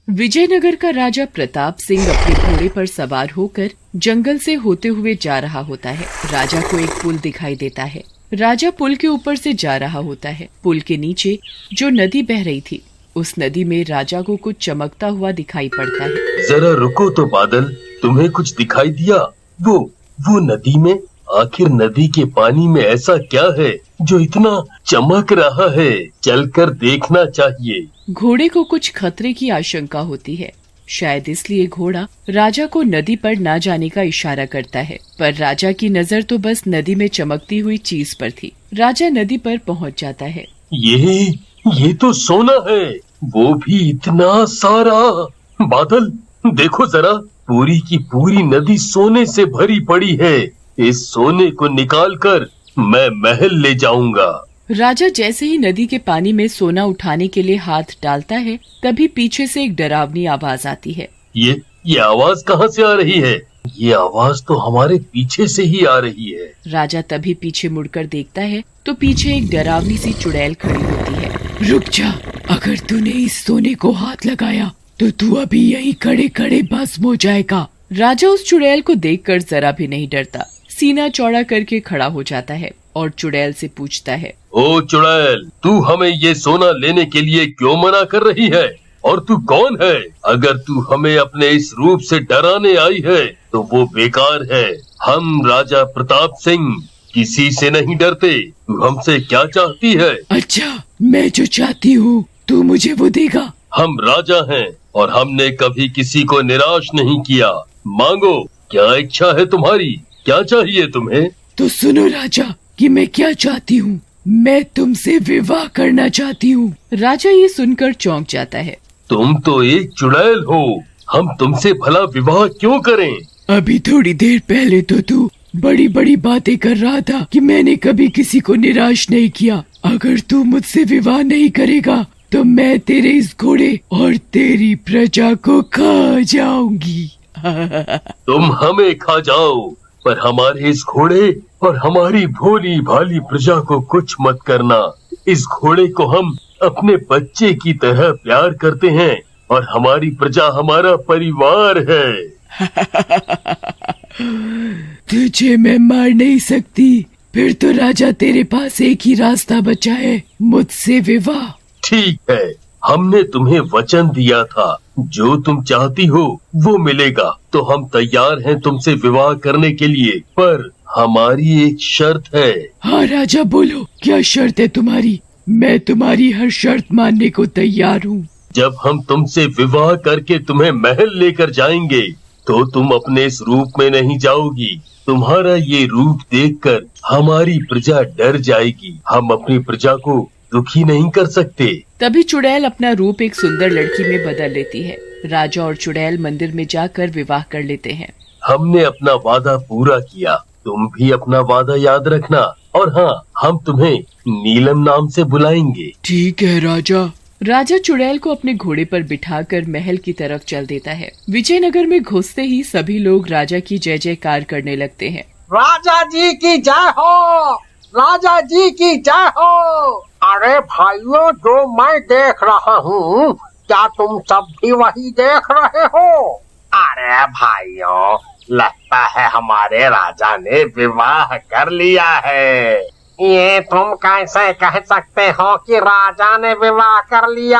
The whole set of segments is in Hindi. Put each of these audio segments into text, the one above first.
विजयनगर का राजा प्रताप सिंह अपने घोड़े पर सवार होकर जंगल से होते हुए जा रहा होता है। राजा को एक पुल दिखाई देता है। राजा पुल के ऊपर से जा रहा होता है। पुल के नीचे जो नदी बह रही थी, उस नदी में राजा को कुछ चमकता हुआ दिखाई पड़ता है। जरा रुको तो बादल, तुम्हें कुछ दिखाई दिया? वो नदी में, आखिर नदी के पानी में ऐसा क्या है जो इतना चमक रहा है? चलकर देखना चाहिए। घोड़े को कुछ खतरे की आशंका होती है। शायद इसलिए घोड़ा राजा को नदी पर ना जाने का इशारा करता है, पर राजा की नजर तो बस नदी में चमकती हुई चीज पर थी। राजा नदी पर पहुंच जाता है। ये तो सोना है, वो भी इतना सारा। बादल देखो जरा, पूरी की पूरी नदी सोने से भरी पड़ी है। इस सोने को निकालकर मैं महल ले जाऊंगा। राजा जैसे ही नदी के पानी में सोना उठाने के लिए हाथ डालता है, तभी पीछे से एक डरावनी आवाज आती है। ये आवाज कहाँ से आ रही है? ये आवाज तो हमारे पीछे से ही आ रही है। राजा तभी पीछे मुड़कर देखता है तो पीछे एक डरावनी सी चुड़ैल खड़ी होती है। रुक जा, अगर तूने इस सोने को हाथ लगाया तो तू अभी यहीं खड़े खड़े भस्म हो जाएगा। राजा उस चुड़ैल को देखकर जरा भी नहीं डरता, सीना चौड़ा करके खड़ा हो जाता है और चुड़ैल से पूछता है, ओ चुड़ैल, तू हमें ये सोना लेने के लिए क्यों मना कर रही है? और तू कौन है? अगर तू हमें अपने इस रूप से डराने आई है तो वो बेकार है। हम राजा प्रताप सिंह किसी से नहीं डरते। तू हमसे क्या चाहती है? अच्छा, मैं जो चाहती हूँ तू मुझे वो देगा। हम राजा हैं और हमने कभी किसी को निराश नहीं किया। मांगो, क्या इच्छा है तुम्हारी? क्या चाहिए तुम्हें? तो सुनो राजा कि मैं क्या चाहती हूँ। मैं तुमसे विवाह करना चाहती हूँ। राजा ये सुनकर चौंक जाता है। तुम तो एक चुड़ैल हो, हम तुमसे भला विवाह क्यों करें? अभी थोड़ी देर पहले तो तू बड़ी बड़ी बातें कर रहा था कि मैंने कभी किसी को निराश नहीं किया। अगर तू मुझसे विवाह नहीं करेगा तो मैं तेरे इस घोड़े और तेरी प्रजा को खा जाऊंगी। तुम हमें खा जाओ, पर हमारे इस घोड़े और हमारी भोली भाली प्रजा को कुछ मत करना। इस घोड़े को हम अपने बच्चे की तरह प्यार करते हैं और हमारी प्रजा हमारा परिवार है। तुझे मैं मार नहीं सकती। फिर तो राजा तेरे पास एक ही रास्ता बचा है, मुझसे विवाह। ठीक है, हमने तुम्हें वचन दिया था, जो तुम चाहती हो वो मिलेगा। तो हम तैयार हैं तुमसे विवाह करने के लिए, पर हमारी एक शर्त है। हाँ राजा, बोलो क्या शर्त है तुम्हारी? मैं तुम्हारी हर शर्त मानने को तैयार हूँ। जब हम तुमसे विवाह करके तुम्हें महल लेकर जाएंगे तो तुम अपने इस रूप में नहीं जाओगी। तुम्हारा ये रूप देखकर हमारी प्रजा डर जाएगी। हम अपनी प्रजा को दुखी नहीं कर सकते। तभी चुड़ैल अपना रूप एक सुंदर लड़की में बदल लेती है। राजा और चुड़ैल मंदिर में जाकर विवाह कर लेते हैं। हमने अपना वादा पूरा किया, तुम भी अपना वादा याद रखना। और हाँ, हम तुम्हें नीलम नाम से बुलाएंगे। ठीक है राजा। राजा चुड़ैल को अपने घोड़े पर बिठाकर महल की तरफ चल देता है। विजयनगर में घुसते ही सभी लोग राजा की जय जयकार करने लगते हैं। राजा जी की जय हो, राजा जी की जय हो। अरे भाइयों, जो मैं देख रहा हूँ, क्या तुम सब भी वही देख रहे हो? अरे भाइयों, लगता है हमारे राजा ने विवाह कर लिया है। ये तुम कैसे कह सकते हो कि राजा ने विवाह कर लिया?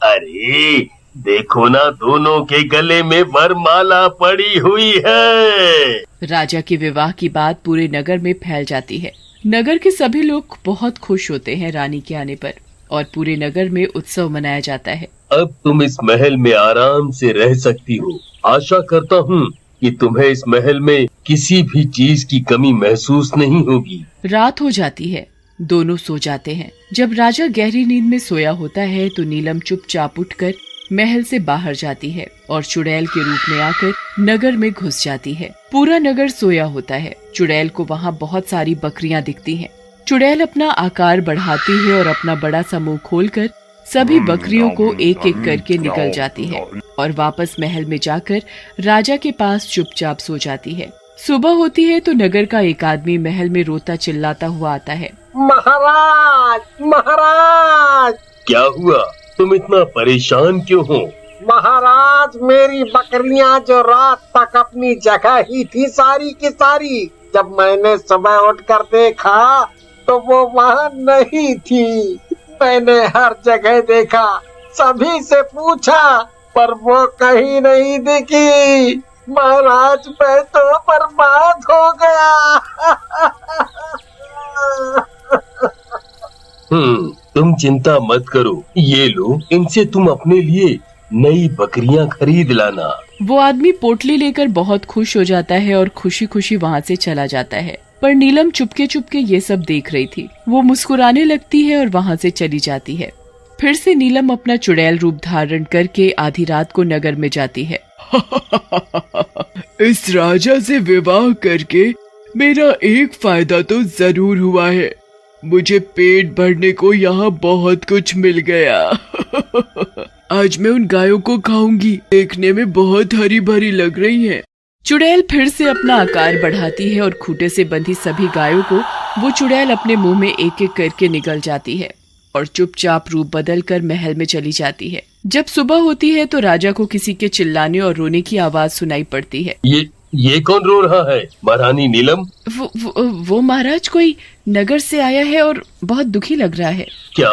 अरे देखो ना, दोनों के गले में वरमाला पड़ी हुई है। राजा के विवाह की बात पूरे नगर में फैल जाती है। नगर के सभी लोग बहुत खुश होते हैं रानी के आने पर, और पूरे नगर में उत्सव मनाया जाता है। अब तुम इस महल में आराम से रह सकती हो। आशा करता हूँ कि तुम्हें इस महल में किसी भी चीज की कमी महसूस नहीं होगी। रात हो जाती है, दोनों सो जाते हैं। जब राजा गहरी नींद में सोया होता है तो नीलम चुपचाप उठकर महल से बाहर जाती है और चुड़ैल के रूप में आकर नगर में घुस जाती है। पूरा नगर सोया होता है। चुड़ैल को वहाँ बहुत सारी बकरियाँ दिखती हैं। चुड़ैल अपना आकार बढ़ाती है और अपना बड़ा सा मुंह खोलकर सभी बकरियों को एक एक करके निकल जाती है और वापस महल में जाकर राजा के पास चुपचाप सो जाती है। सुबह होती है तो नगर का एक आदमी महल में रोता चिल्लाता हुआ आता है। महाराज, महाराज! क्या हुआ? तुम इतना परेशान क्यों हो? महाराज, मेरी बकरियां जो रात तक अपनी जगह ही थी सारी की सारी, जब मैंने सुबह उठकर देखा तो वो वहाँ नहीं थी। मैंने हर जगह देखा, सभी से पूछा, पर वो कहीं नहीं दिखी। महाराज, मैं तो बर्बाद हो गया। तुम चिंता मत करो, ये लो, इनसे तुम अपने लिए नई बकरियां खरीद लाना। वो आदमी पोटली लेकर बहुत खुश हो जाता है और खुशी खुशी वहाँ से चला जाता है। पर नीलम चुपके चुपके ये सब देख रही थी। वो मुस्कुराने लगती है और वहाँ से चली जाती है। फिर से नीलम अपना चुड़ैल रूप धारण करके आधी रात को नगर में जाती है। इस राजा से विवाह करके मेरा एक फायदा तो जरूर हुआ है। मुझे पेट भरने को यहाँ बहुत कुछ मिल गया। आज मैं उन गायों को खाऊंगी, देखने में बहुत हरी भरी लग रही हैं। चुड़ैल फिर से अपना आकार बढ़ाती है और खूंटे से बंधी सभी गायों को वो चुड़ैल अपने मुंह में एक एक करके निगल जाती है और चुपचाप रूप बदल कर महल में चली जाती है। जब सुबह होती है तो राजा को किसी के चिल्लाने और रोने की आवाज सुनाई पड़ती है। ये कौन रो रहा है? महारानी नीलम? वो महाराज कोई नगर से आया है और बहुत दुखी लग रहा है। क्या?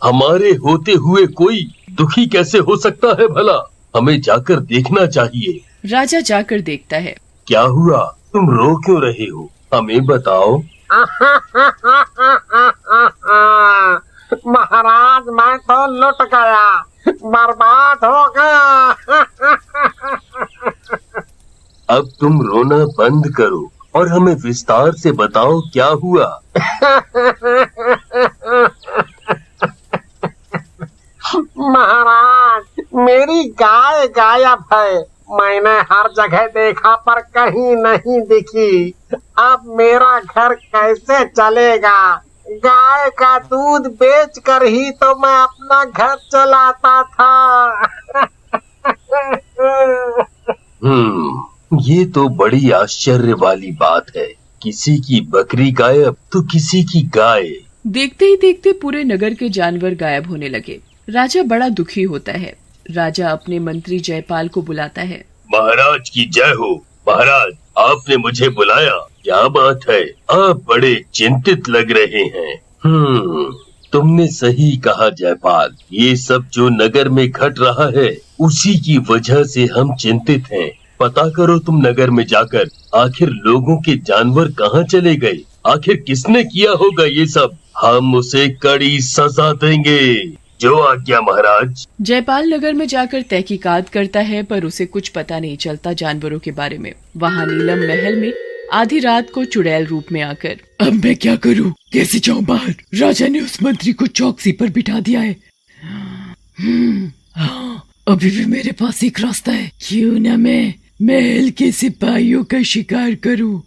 हमारे होते हुए कोई दुखी कैसे हो सकता है भला? हमें जाकर देखना चाहिए। राजा जाकर देखता है। क्या हुआ? तुम रो क्यों रहे हो? हमें बताओ। महाराज, मैं तो लुट गया, बर्बाद हो गया। अब तुम रोना बंद करो और हमें विस्तार से बताओ क्या हुआ। महाराज, मेरी गाय गायब है। मैंने हर जगह देखा पर कहीं नहीं दिखी। अब मेरा घर कैसे चलेगा? गाय का दूध बेचकर ही तो मैं अपना घर चलाता था। ये तो बड़ी आश्चर्य वाली बात है। किसी की बकरी गायब तो किसी की गाय। देखते ही देखते पूरे नगर के जानवर गायब होने लगे। राजा बड़ा दुखी होता है। राजा अपने मंत्री जयपाल को बुलाता है। महाराज की जय हो। महाराज, आपने मुझे बुलाया, क्या बात है? आप बड़े चिंतित लग रहे हैं। तुमने सही कहा जयपाल। ये सब जो नगर में घट रहा है उसी की वजह से हम चिंतित हैं। पता करो तुम नगर में जाकर, आखिर लोगों के जानवर कहाँ चले गए? आखिर किसने किया होगा ये सब? हम उसे कड़ी सजा देंगे। जो आज्ञा महाराज। जयपाल नगर में जाकर तहकीकात करता है पर उसे कुछ पता नहीं चलता जानवरों के बारे में। वहाँ नीलम महल में आधी रात को चुड़ैल रूप में आकर, अब मैं क्या करूँ? कैसे जाऊँ बाहर? राजा ने उस मंत्री को चौकसी पर बिठा दिया है। अभी भी मेरे पास एक रास्ता है। क्यों न मैं महल के सिपाहियों का शिकार करूं।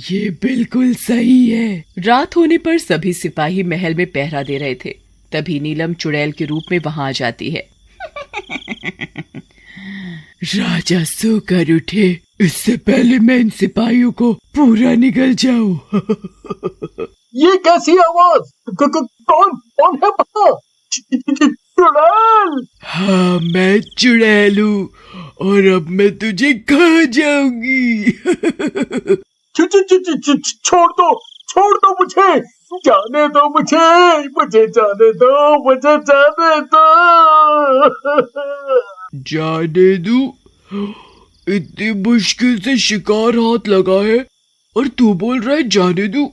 ये बिल्कुल सही है। रात होने पर सभी सिपाही महल में पहरा दे रहे थे। तभी नीलम चुड़ैल के रूप में वहां आ जाती है। राजा सोकर उठे, इससे पहले मैं इन सिपाहियों को पूरा निगल जाऊं। ये कैसी आवाज? कौन है वहाँ? चुड़ैल? हाँ, मैं चुड़ैल हूँ और अब मैं तुझे खा जाऊंगी। छोड़ दो मुझे, जाने दो मुझे जाने दो। जाने दू? इतनी मुश्किल से शिकार हाथ लगा है और तू बोल रहा है जाने दू?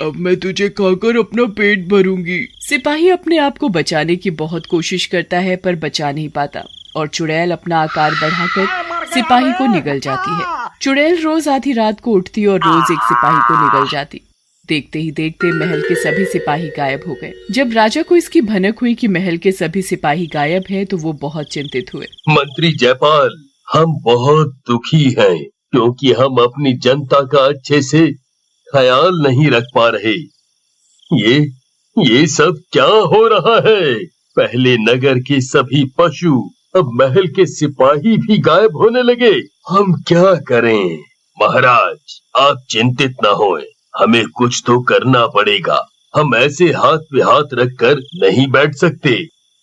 अब मैं तुझे खाकर अपना पेट भरूंगी। सिपाही अपने आप को बचाने की बहुत कोशिश करता है पर बचा नहीं पाता और चुड़ैल अपना आकार बढ़ाकर सिपाही को निगल जाती है। चुड़ैल रोज आधी रात को उठती और रोज एक सिपाही को निगल जाती। देखते ही देखते महल के सभी सिपाही गायब हो गए। जब राजा को इसकी भनक हुई कि महल के सभी सिपाही गायब हैं, तो वो बहुत चिंतित हुए। मंत्री जयपाल, हम बहुत दुखी हैं क्योंकि हम अपनी जनता का अच्छे से ख्याल नहीं रख पा रहे। ये सब क्या हो रहा है? पहले नगर के सभी पशु, अब महल के सिपाही भी गायब होने लगे। हम क्या करें? महाराज, आप चिंतित न होएं, हमें कुछ तो करना पड़ेगा। हम ऐसे हाथ पे हाथ रखकर नहीं बैठ सकते।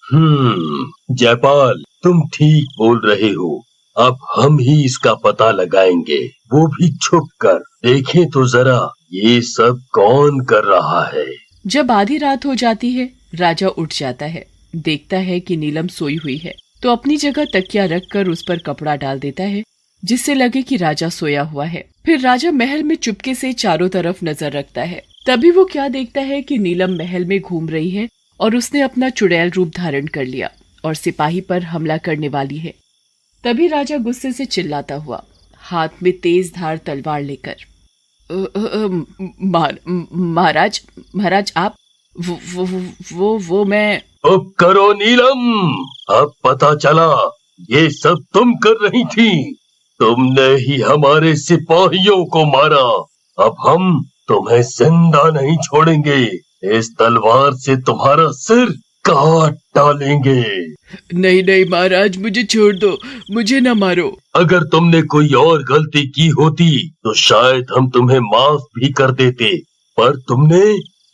जयपाल, तुम ठीक बोल रहे हो। अब हम ही इसका पता लगाएंगे, वो भी छुप कर। देखें तो जरा ये सब कौन कर रहा है। जब आधी रात हो जाती है, राजा उठ जाता है। देखता है कि नीलम सोई हुई है, तो अपनी जगह तकिया रखकर उस पर कपड़ा डाल देता है, जिससे लगे कि राजा सोया हुआ है। फिर राजा महल में चुपके से चारों तरफ नजर रखता है। तभी वो क्या देखता है कि नीलम महल में घूम रही है और उसने अपना चुड़ैल रूप धारण कर लिया और सिपाही पर हमला करने वाली है। तभी राजा गुस्से से चिल्लाता हुआ, हाथ में तेज धार तलवार लेकर, महाराज महाराज आप वो मैं। अब करो नीलम, अब पता चला ये सब तुम कर रही थी। तुमने ही हमारे सिपाहियों को मारा। अब हम तुम्हें जिंदा नहीं छोड़ेंगे। इस तलवार से तुम्हारा सिर काट डालेंगे। नहीं नहीं महाराज, मुझे छोड़ दो, मुझे न मारो। अगर तुमने कोई और गलती की होती तो शायद हम तुम्हें माफ भी कर देते, पर तुमने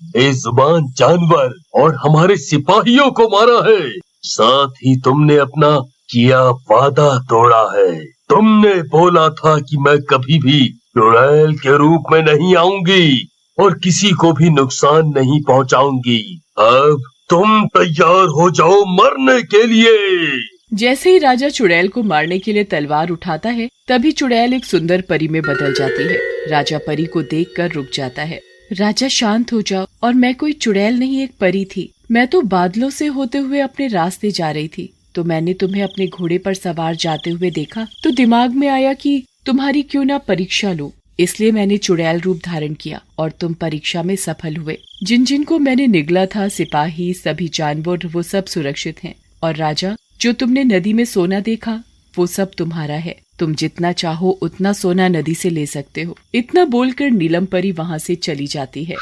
बेजुबान जानवर और हमारे सिपाहियों को मारा है। साथ ही तुमने अपना किया वादा तोड़ा है। तुमने बोला था कि मैं कभी भी चुड़ैल के रूप में नहीं आऊंगी और किसी को भी नुकसान नहीं पहुंचाऊंगी। अब तुम तैयार हो जाओ मरने के लिए। जैसे ही राजा चुड़ैल को मारने के लिए तलवार उठाता है, तभी चुड़ैल एक सुंदर परी में बदल जाती है। राजा परी को देखकर रुक जाता है। राजा शांत हो जाओ, और मैं कोई चुड़ैल नहीं, एक परी थी। मैं तो बादलों से होते हुए अपने रास्ते जा रही थी, तो मैंने तुम्हें अपने घोड़े पर सवार जाते हुए देखा, तो दिमाग में आया कि तुम्हारी क्यों ना परीक्षा लो। इसलिए मैंने चुड़ैल रूप धारण किया और तुम परीक्षा में सफल हुए। जिन जिन को मैंने निगला था, सिपाही, सभी जानवर, वो सब सुरक्षित हैं। और राजा, जो तुमने नदी में सोना देखा, वो सब तुम्हारा है। तुम जितना चाहो उतना सोना नदी से ले सकते हो। इतना बोलकर नीलम परी वहाँ से चली जाती है।